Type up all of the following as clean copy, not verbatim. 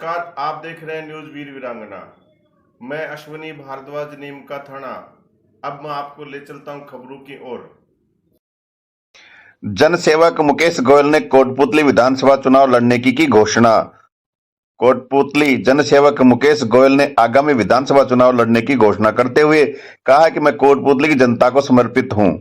नमस्कार, आप देख रहे हैं न्यूज वीर वीरांगना। मैं अश्विनी भारद्वाज, नीम का थाना। अब मैं आपको ले चलता हूं खबरों की ओर। जनसेवक मुकेश गोयल ने कोटपुतली विधानसभा चुनाव लड़ने की घोषणा। कोटपुतली जनसेवक मुकेश गोयल ने आगामी विधानसभा चुनाव लड़ने की घोषणा करते हुए कहा कि मैं कोटपुतली की जनता को समर्पित हूं।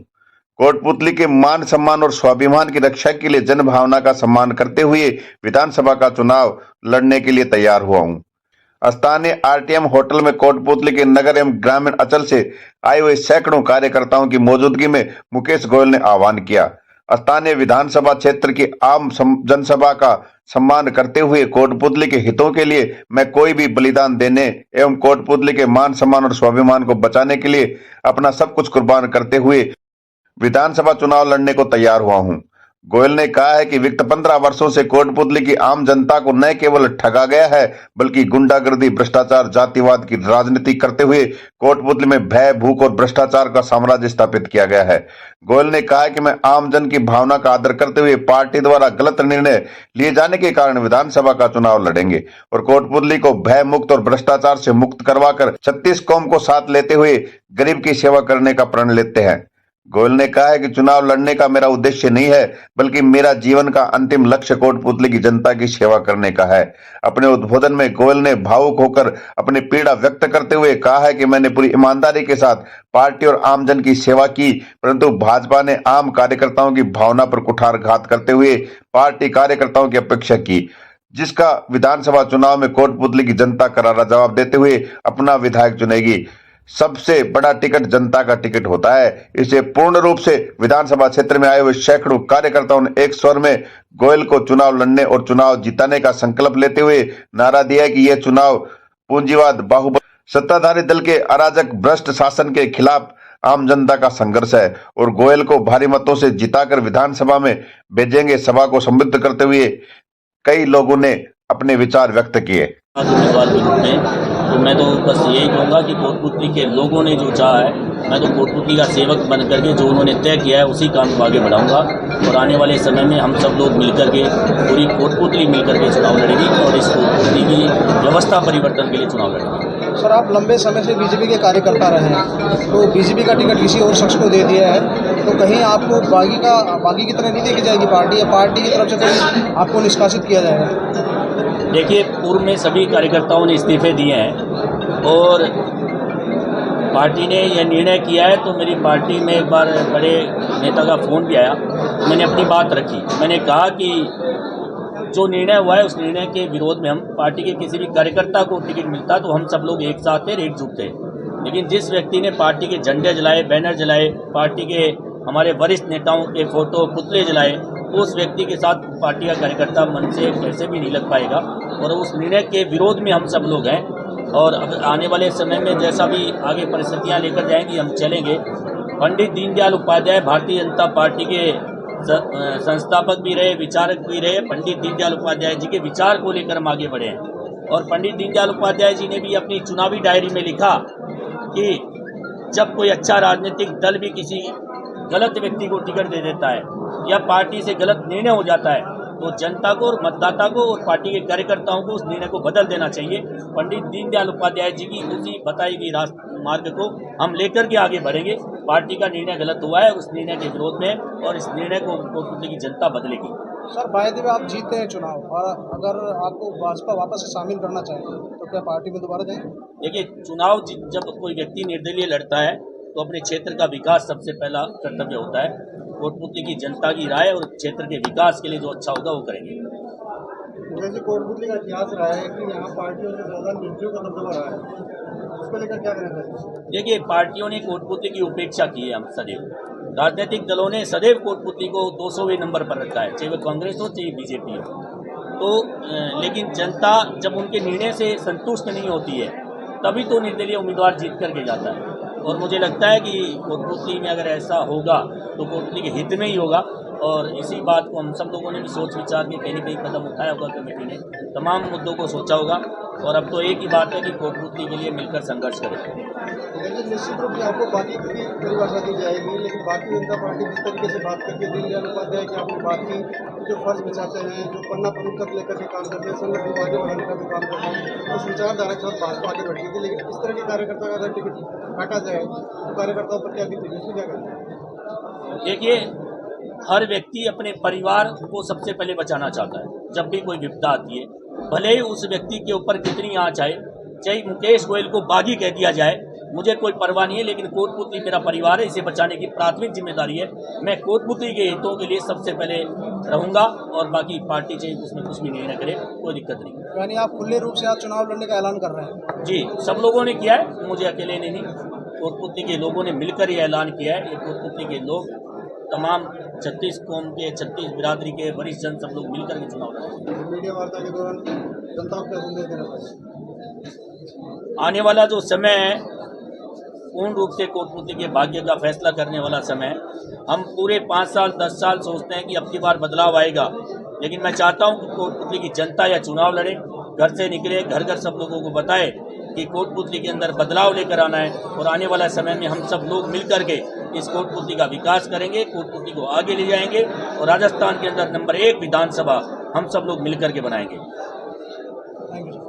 कोटपुतली के मान सम्मान और स्वाभिमान की रक्षा के लिए जन भावना का सम्मान करते हुए विधानसभा का चुनाव लड़ने के लिए तैयार हुआ हूं। स्थानीय आरटीएम होटल में कोटपुतली के नगर एवं ग्रामीण अंचल से आए हुए सैकड़ों कार्यकर्ताओं की मौजूदगी में मुकेश गोयल ने आह्वान किया। स्थानीय विधानसभा क्षेत्र की आम जनसभा का सम्मान करते हुए कोटपुतली के हितों के लिए मैं कोई भी बलिदान देने एवं कोटपुतली के मान सम्मान और स्वाभिमान को बचाने के लिए अपना सब कुछ कुर्बान करते हुए विधानसभा चुनाव लड़ने को तैयार हुआ हूं। गोयल ने कहा है कि विगत 15 वर्षों से कोटपुतली की आम जनता को न केवल ठगा गया है बल्कि गुंडागर्दी, भ्रष्टाचार, जातिवाद की राजनीति करते हुए कोटपुतली में भय, भूख और भ्रष्टाचार का साम्राज्य स्थापित किया गया है। गोयल ने कहा कि मैं आम जन की भावना का आदर करते हुए पार्टी द्वारा गलत निर्णय लिए जाने के कारण विधानसभा का चुनाव लड़ेंगे और कोटपुतली को भय मुक्त और भ्रष्टाचार से मुक्त करवाकर 36 कौम को साथ लेते हुए गरीब की सेवा करने का प्रण लेते हैं। गोयल ने कहा है कि चुनाव लड़ने का मेरा उद्देश्य नहीं है बल्कि मेरा जीवन का अंतिम लक्ष्य कोटपुतली की जनता की सेवा करने का है। अपने उद्बोधन में गोयल ने भावुक होकर अपनी पीड़ा व्यक्त करते हुए कहा है कि मैंने पूरी ईमानदारी के साथ पार्टी और आमजन की सेवा की, परंतु भाजपा ने आम कार्यकर्ताओं की भावना पर कुठारघात करते हुए पार्टी कार्यकर्ताओं की अपेक्षा की, जिसका विधानसभा चुनाव में कोटपुतली की जनता करारा जवाब देते हुए अपना विधायक चुनेगी। सबसे बड़ा टिकट जनता का टिकट होता है। इसे पूर्ण रूप से विधानसभा क्षेत्र में आए हुए सैकड़ों कार्यकर्ताओं ने एक स्वर में गोयल को चुनाव लड़ने और चुनाव जिताने का संकल्प लेते हुए नारा दिया कि यह चुनाव पूंजीवाद, बाहुबल, सत्ताधारी दल के अराजक भ्रष्ट शासन के खिलाफ आम जनता का संघर्ष है और गोयल को भारी मतों से जिताकर विधानसभा में भेजेंगे। सभा को संबोधित करते हुए कई लोगों ने अपने विचार व्यक्त किए। उम्मीदवार के रूप में तो मैं तो बस यही कहूँगा कि कोटपुतली के लोगों ने जो चाहा है, मैं तो कोटपुतली का सेवक बन करके जो उन्होंने तय किया है उसी काम को आगे बढ़ाऊंगा और आने वाले समय में हम सब लोग मिलकर के पूरी कोटपुतली मिलकर के चुनाव लड़ेगी और इस कोटपुतली की व्यवस्था परिवर्तन के लिए चुनाव लड़ेगी। सर, आप लंबे समय से बीजेपी के कार्यकर्ता रहे हैं, तो बीजेपी का टिकट किसी और शख्स को दे दिया है, तो कहीं आपको बागी की तरह नहीं देखी जाएगी पार्टी, या पार्टी की तरफ से कहीं आपको निष्कासित किया जाएगा? देखिए, पूर्व में सभी कार्यकर्ताओं ने इस्तीफे दिए हैं और पार्टी ने यह निर्णय किया है, तो मेरी पार्टी में एक बार बड़े नेता का फ़ोन भी आया, तो मैंने अपनी बात रखी। मैंने कहा कि जो निर्णय हुआ है उस निर्णय के विरोध में हम पार्टी के किसी भी कार्यकर्ता को टिकट मिलता तो हम सब लोग एक साथ थे, एकजुट थे, लेकिन जिस व्यक्ति ने पार्टी के झंडे जलाए, बैनर जलाए, पार्टी के हमारे वरिष्ठ नेताओं के फोटो, पुतले जलाए, उस व्यक्ति के साथ पार्टी का कार्यकर्ता मन से कैसे भी नहीं लग पाएगा और उस निर्णय के विरोध में हम सब लोग हैं। और आने वाले समय में जैसा भी आगे परिस्थितियां लेकर जाएंगी हम चलेंगे। पंडित दीनदयाल उपाध्याय भारतीय जनता पार्टी के संस्थापक भी रहे, विचारक भी रहे। पंडित दीनदयाल उपाध्याय जी के विचार को लेकर हम आगे बढ़े हैं और पंडित दीनदयाल उपाध्याय जी ने भी अपनी चुनावी डायरी में लिखा कि जब कोई अच्छा राजनीतिक दल भी किसी गलत व्यक्ति को टिकट दे देता है या पार्टी से गलत निर्णय हो जाता है तो जनता को और मतदाता को और पार्टी के कार्यकर्ताओं को उस निर्णय को बदल देना चाहिए। पंडित दीनदयाल उपाध्याय जी की उसी बताई गई मार्ग को हम लेकर के आगे बढ़ेंगे। पार्टी का निर्णय गलत हुआ है, उस निर्णय के विरोध में और इस निर्णय को कोटपुतली की जनता बदलेगी। सर, वायदे में आप जीते हैं चुनाव और अगर आपको भाजपा वापस से शामिल करना चाहिए तो क्या पार्टी में दोबारा जाएंगे? देखिए, चुनाव जब कोई व्यक्ति निर्दलीय लड़ता है तो अपने क्षेत्र का विकास सबसे पहला कर्तव्य होता है। कोटपुतली की जनता की राय और क्षेत्र के विकास के लिए जो अच्छा होगा वो करेंगे। जैसे कोटपुतली का इतिहास रहा है कि यहाँ पार्टियों से ज़्यादा मृत्यु का दबदबा रहा है, उसको लेकर क्या कहना चाहिए? देखिए, पार्टियों ने कोटपुतली की उपेक्षा की है। हम सदैव राजनीतिक दलों ने सदैव कोटपुतली को 200वें नंबर पर रखा है, चाहे वह कांग्रेस हो चाहे बीजेपी हो। तो लेकिन जनता जब उनके निर्णय से संतुष्ट नहीं होती है तभी तो निर्दलीय उम्मीदवार जीत करके जाता है और मुझे लगता है कि कोटपुतली में अगर ऐसा होगा तो कोटपुतली के हित में ही होगा और इसी बात को हम सब लोगों ने भी सोच विचार के कहीं न कहीं कदम उठाया होगा। कमेटी ने तमाम मुद्दों को सोचा होगा और अब तो एक ही बात है कि कोटपुतली के लिए मिलकर संघर्ष करें। लेकिन निश्चित रूप से आपको बाकी की परिभाषा दी जाएगी, लेकिन भारतीय जनता पार्टी जिस तरीके से बात करके दीनदयाल उपाध्याय की आपने बात की, जो फर्ज बिछाते हैं, जो पन्ना प्रमुख लेकर के काम करते हैं, संगठन को आगे बढ़ाने का भी काम करते हैं, उस विचारधारा के साथ भाजपा आगे बढ़ती थी। लेकिन इस तरह के कार्यकर्ता का अगर टिकट काटा जाए तो कार्यकर्ताओं पर क्या बीतेगी, उसको क्या करें? देखिए, हर व्यक्ति अपने परिवार को सबसे पहले बचाना चाहता है। जब भी कोई विपदा आती है, भले ही उस व्यक्ति के ऊपर कितनी आँच आए, चाहे मुकेश गोयल को बागी कह दिया जाए, मुझे कोई परवाह नहीं है, लेकिन कोटपुतली मेरा परिवार है, इसे बचाने की प्राथमिक जिम्मेदारी है। मैं कोटपुतली के हितों के लिए सबसे पहले रहूंगा और बाकी पार्टी चाहे उसमें कुछ भी निर्णय करे, कोई दिक्कत नहीं। यानी आप खुले रूप से आप चुनाव लड़ने का ऐलान कर रहे हैं? जी, सब लोगों ने किया है, मुझे अकेले ने नहीं, कोटपुतली के लोगों ने मिलकर ये ऐलान किया है। ये कोटपुतली के लोग तमाम 36 कौम के 36 बिरादरी के वरिष्ठ जन सब लोग मिलकर के चुनाव लड़ेंगे। मीडिया वार्ता के दौरान जनता को क्या संदेश देना चाहिए? आने वाला जो समय है पूर्ण रूप से कोटपुतली के भाग्य का फैसला करने वाला समय है। हम पूरे 5 साल 10 साल सोचते हैं कि अब की बार बदलाव आएगा, लेकिन मैं चाहता हूं कि कोटपुतली की जनता या चुनाव लड़े, घर से निकले, घर घर सब लोगों को बताए कि कोटपुतली के अंदर बदलाव लेकर आना है और आने वाला समय में हम सब लोग मिल करके इस कोटपुतली का विकास करेंगे, कोटपुतली को आगे ले जाएंगे और राजस्थान के अंदर नंबर 1 विधानसभा हम सब लोग मिल करके बनाएंगे। Thank you.